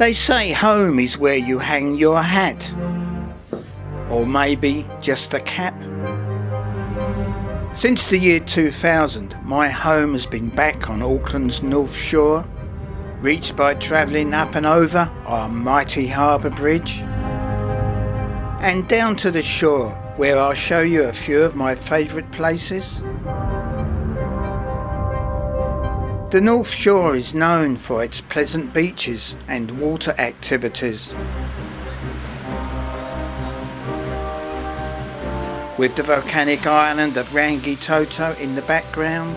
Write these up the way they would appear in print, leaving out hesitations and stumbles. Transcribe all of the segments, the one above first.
They say home is where you hang your hat, or maybe just a cap. Since the year 2000, my home has been back on Auckland's North Shore, reached by travelling up and over our mighty harbour bridge, and down to the shore, where I'll show you a few of my favourite places. The North Shore is known for its pleasant beaches and water activities, with the volcanic island of Rangitoto in the background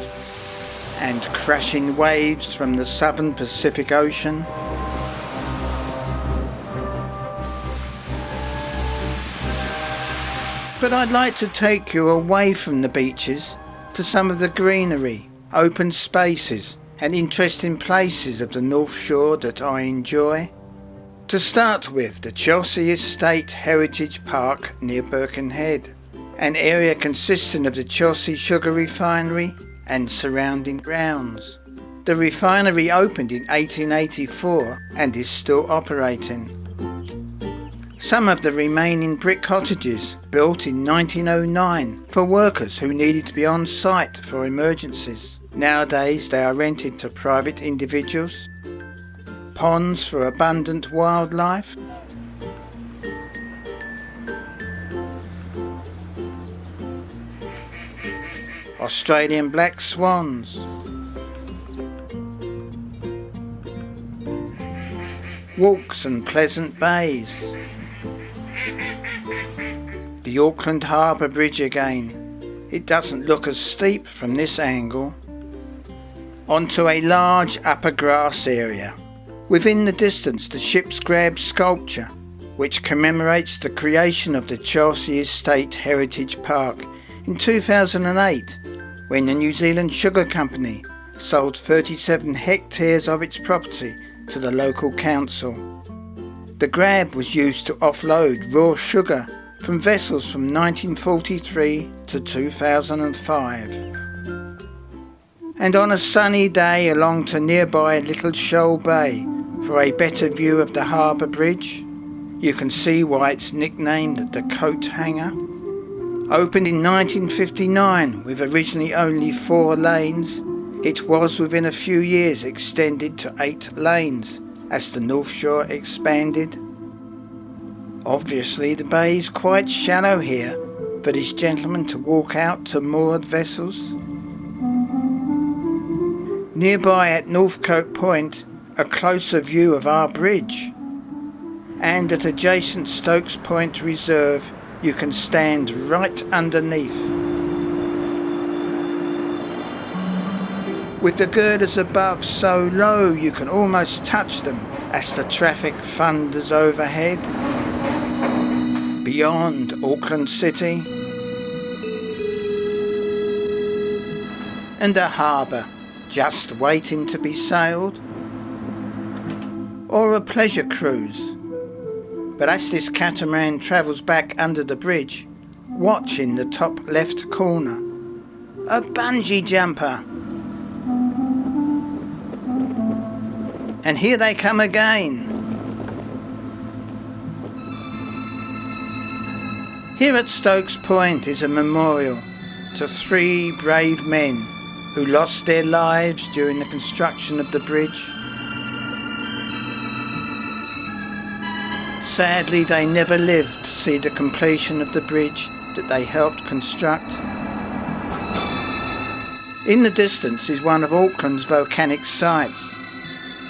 and crashing waves from the southern Pacific Ocean. But I'd like to take you away from the beaches to some of the greenery, open spaces and interesting places of the North Shore that I enjoy. To start with, the Chelsea Estate Heritage Park near Birkenhead, an area consisting of the Chelsea Sugar Refinery and surrounding grounds. The refinery opened in 1884 and is still operating. Some of the remaining brick cottages built in 1909 for workers who needed to be on site for emergencies. Nowadays they are rented to private individuals. Ponds for abundant wildlife. Australian black swans. Walks and pleasant bays. The Auckland Harbour Bridge again. It doesn't look as steep from this angle. Onto a large upper grass area. Within the distance, the Ship's Grab sculpture, which commemorates the creation of the Chelsea Estate Heritage Park in 2008, when the New Zealand Sugar Company sold 37 hectares of its property to the local council. The grab was used to offload raw sugar from vessels from 1943 to 2005. And on a sunny day along to nearby Little Shoal Bay for a better view of the harbour bridge, you can see why it's nicknamed the Coat Hanger. Opened in 1959 with originally only 4 lanes, it was within a few years extended to 8 lanes as the North Shore expanded. Obviously the bay is quite shallow here for this gentleman to walk out to moored vessels. Nearby at Northcote Point, a closer view of our bridge. And at adjacent Stokes Point Reserve, you can stand right underneath. With the girders above so low you can almost touch them as the traffic thunders overhead. Beyond Auckland City. And a harbour just waiting to be sailed, or a pleasure cruise. But as this catamaran travels back under the bridge, watch in the top left corner, a bungee jumper. And here they come again. Here at Stokes Point is a memorial to 3 brave men who lost their lives during the construction of the bridge. Sadly, they never lived to see the completion of the bridge that they helped construct. In the distance is one of Auckland's volcanic sites.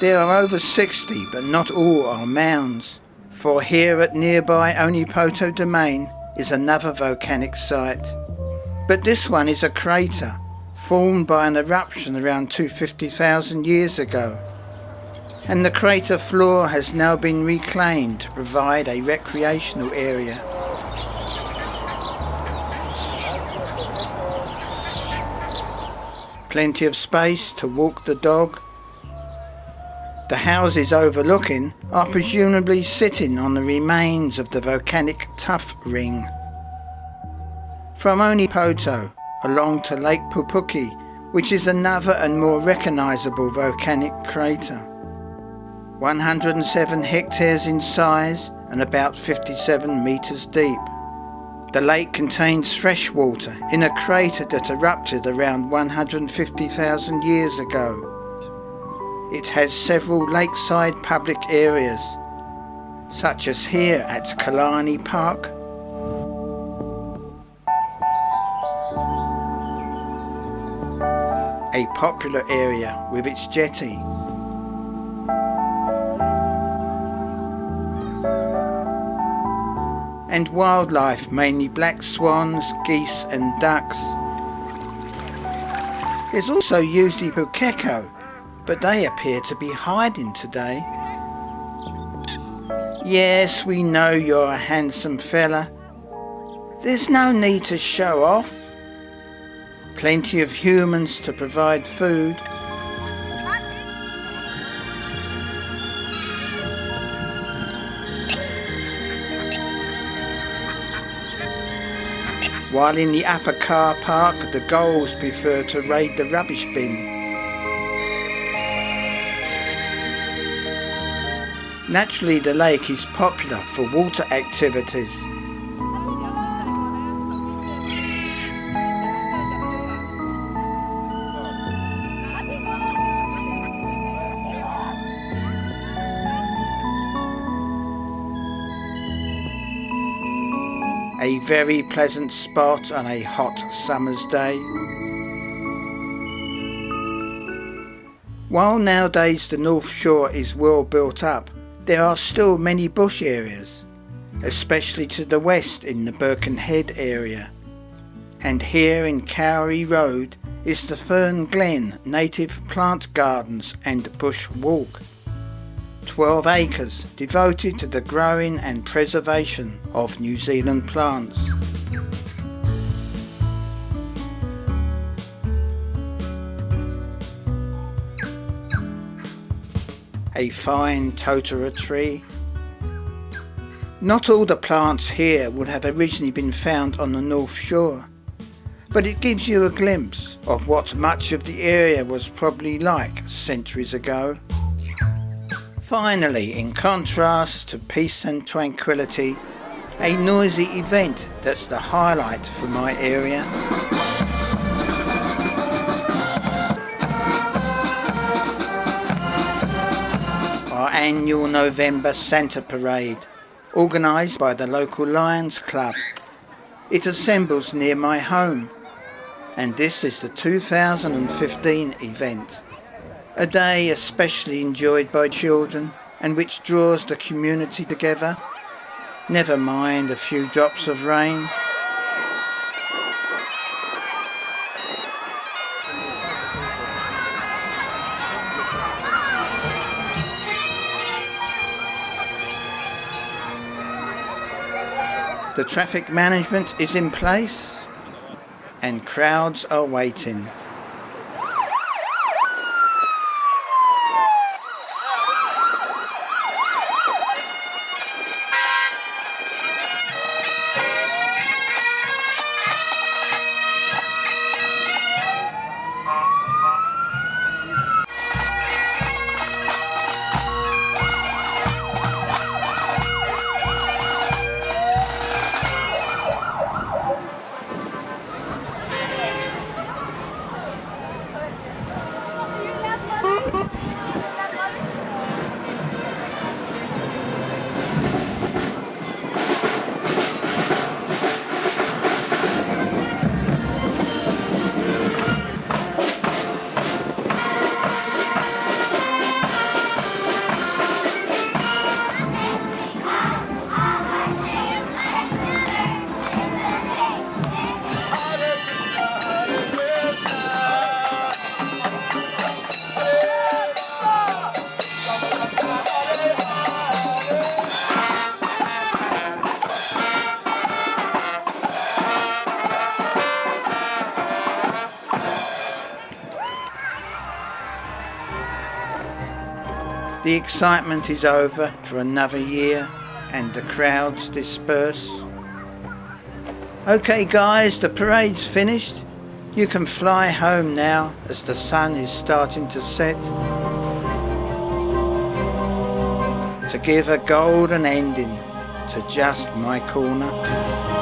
There are over 60, but not all are mounds, for here at nearby Onipoto Domain is another volcanic site. But this one is a crater, formed by an eruption around 250,000 years ago, and the crater floor has now been reclaimed to provide a recreational area. Plenty of space to walk the dog. The houses overlooking are presumably sitting on the remains of the volcanic tuff ring. From Onipoto along to Lake Pupuki, which is another and more recognisable volcanic crater. 107 hectares in size and about 57 metres deep. The lake contains fresh water in a crater that erupted around 150,000 years ago. It has several lakeside public areas, such as here at Killarney Park, a popular area with its jetty. And wildlife, mainly black swans, geese and ducks. There's also usually pukeko, but they appear to be hiding today. Yes, we know you're a handsome fella. There's no need to show off. Plenty of humans to provide food. While in the upper car park, the gulls prefer to raid the rubbish bin. Naturally, the lake is popular for water activities. A very pleasant spot on a hot summer's day. While nowadays the North Shore is well built up, there are still many bush areas, especially to the west in the Birkenhead area. And here in Cowrie Road is the Fern Glen Native Plant Gardens and Bush Walk. 12 acres devoted to the growing and preservation of New Zealand plants. A fine totara tree. Not all the plants here would have originally been found on the North Shore, but it gives you a glimpse of what much of the area was probably like centuries ago. Finally, in contrast to peace and tranquility, a noisy event that's the highlight for my area. Our annual November Santa Parade, organised by the local Lions Club. It assembles near my home, and this is the 2015 event. A day especially enjoyed by children and which draws the community together. Never mind a few drops of rain. The traffic management is in place and crowds are waiting. The excitement is over for another year and the crowds disperse. Okay guys, the parade's finished. You can fly home now as the sun is starting to set. to give a golden ending to just my corner.